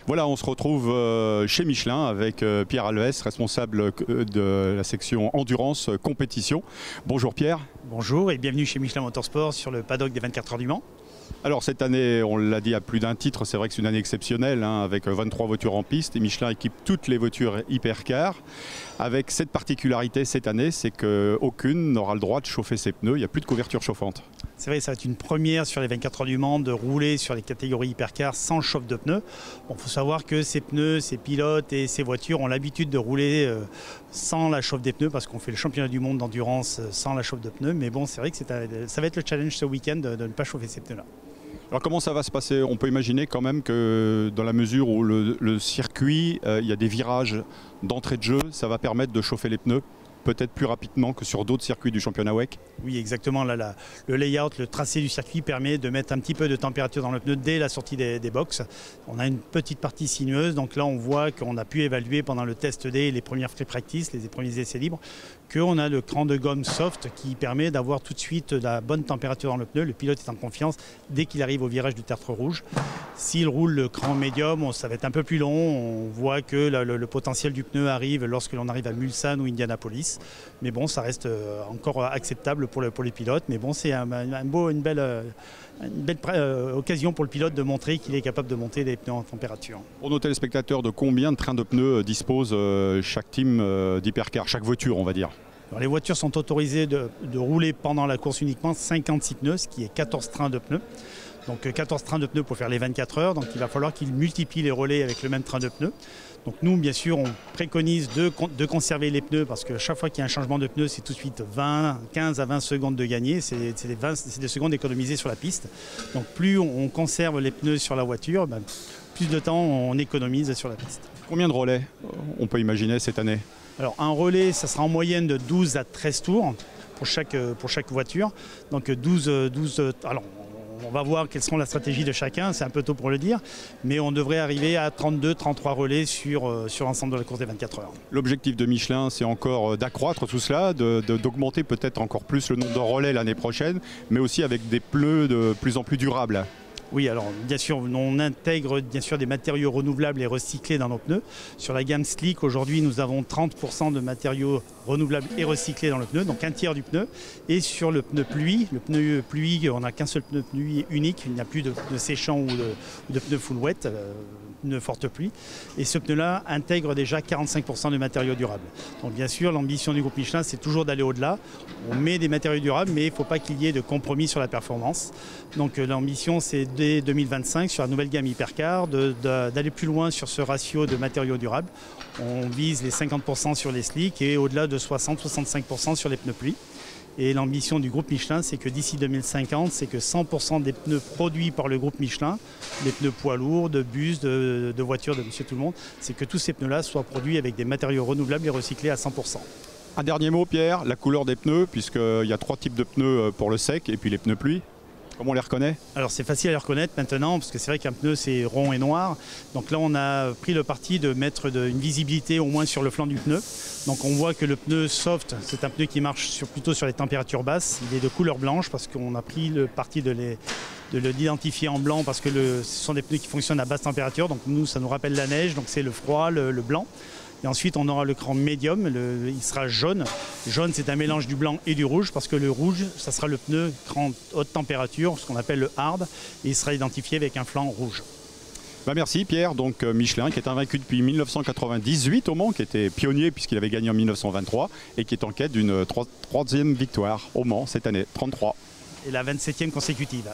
Voilà, on se retrouve chez Michelin avec Pierre Alves, responsable de la section Endurance Compétition. Bonjour Pierre. Bonjour et bienvenue chez Michelin Motorsport sur le paddock des 24 heures du Mans. Alors cette année, on l'a dit à plus d'un titre, c'est vrai que c'est une année exceptionnelle hein, avec 23 voitures en piste et Michelin équipe toutes les voitures hypercar. Avec cette particularité cette année, c'est qu'aucune n'aura le droit de chauffer ses pneus, il n'y a plus de couverture chauffante. C'est vrai, ça va être une première sur les 24 heures du Mans de rouler sur les catégories hypercar sans chauffe de pneus. Bon, faut savoir que ces pneus, ces pilotes et ces voitures ont l'habitude de rouler sans la chauffe des pneus parce qu'on fait le championnat du monde d'endurance sans la chauffe de pneus. Mais bon, c'est vrai que ça va être le challenge ce week-end de ne pas chauffer ces pneus-là. Alors comment ça va se passer? On peut imaginer quand même que dans la mesure où le circuit, il y a des virages d'entrée de jeu, ça va permettre de chauffer les pneus peut-être plus rapidement que sur d'autres circuits du championnat WEC. Oui, exactement. Là, le layout, le tracé du circuit permet de mettre un petit peu de température dans le pneu dès la sortie des box. On a une petite partie sinueuse, donc là on voit qu'on a pu évaluer pendant le test day, les premières free practice, les premiers essais libres, qu'on a le cran de gomme soft qui permet d'avoir tout de suite la bonne température dans le pneu. Le pilote est en confiance dès qu'il arrive au virage du tertre rouge. S'il roule le cran médium, ça va être un peu plus long. On voit que le potentiel du pneu arrive lorsque l'on arrive à Mulsanne ou Indianapolis. Mais bon, ça reste encore acceptable pour les pilotes. Mais bon, c'est une belle occasion pour le pilote de montrer qu'il est capable de monter les pneus en température. Pour nos téléspectateurs, de combien de trains de pneus dispose chaque team d'hypercar, chaque voiture on va dire? Alors, les voitures sont autorisées de rouler pendant la course uniquement 56 pneus, ce qui est 14 trains de pneus. Donc 14 trains de pneus pour faire les 24 heures, donc il va falloir qu'ils multiplient les relais avec le même train de pneus. Donc nous, bien sûr, on préconise de conserver les pneus parce que chaque fois qu'il y a un changement de pneus, c'est tout de suite 15 à 20 secondes de gagner. C'est des secondes économisées sur la piste. Donc plus on conserve les pneus sur la voiture, plus de temps on économise sur la piste. Combien de relais on peut imaginer cette année? Alors un relais, ça sera en moyenne de 12 à 13 tours pour chaque voiture. Donc 12 alors, on va voir quelles seront la stratégie de chacun, c'est un peu tôt pour le dire, mais on devrait arriver à 32-33 relais sur l'ensemble de la course des 24 heures. L'objectif de Michelin, c'est encore d'accroître tout cela, d'augmenter peut-être encore plus le nombre de relais l'année prochaine, mais aussi avec des pneus de plus en plus durables. Oui, alors bien sûr, on intègre bien sûr des matériaux renouvelables et recyclés dans nos pneus. Sur la gamme Slick, aujourd'hui, nous avons 30% de matériaux renouvelables et recyclés dans le pneu, donc un tiers du pneu. Et sur le pneu pluie, on n'a qu'un seul pneu pluie unique, il n'y a plus de séchant ou de pneu full wet, pneu forte pluie. Et ce pneu-là intègre déjà 45% de matériaux durables. Donc bien sûr, l'ambition du groupe Michelin, c'est toujours d'aller au-delà. On met des matériaux durables, mais il ne faut pas qu'il y ait de compromis sur la performance. Donc l'ambition, c'est dès 2025, sur la nouvelle gamme hypercar, d'aller plus loin sur ce ratio de matériaux durables. On vise les 50% sur les slicks et au-delà de 60-65% sur les pneus pluie. Et l'ambition du groupe Michelin, c'est que d'ici 2050, c'est que 100% des pneus produits par le groupe Michelin, des pneus poids lourds, de bus, de voitures, de Monsieur Tout-le-Monde, c'est que tous ces pneus-là soient produits avec des matériaux renouvelables et recyclés à 100%. Un dernier mot Pierre, la couleur des pneus, puisqu'il y a 3 types de pneus pour le sec et puis les pneus pluie. Comment on les reconnaît? Alors c'est facile à les reconnaître maintenant parce que c'est vrai qu'un pneu c'est rond et noir. Donc là on a pris le parti de mettre une visibilité au moins sur le flanc du pneu. Donc on voit que le pneu soft, c'est un pneu qui marche plutôt sur les températures basses. Il est de couleur blanche parce qu'on a pris le parti de l'identifier en blanc parce que ce sont des pneus qui fonctionnent à basse température. Donc nous ça nous rappelle la neige, donc c'est le froid, le blanc. Et ensuite, on aura le cran médium, il sera jaune. Jaune, c'est un mélange du blanc et du rouge, parce que le rouge, ça sera le pneu cran haute température, ce qu'on appelle le hard, et il sera identifié avec un flanc rouge. Merci Pierre, donc Michelin qui est invaincu depuis 1998 au Mans, qui était pionnier puisqu'il avait gagné en 1923, et qui est en quête d'une troisième victoire au Mans cette année, 33. Et la 27e consécutive.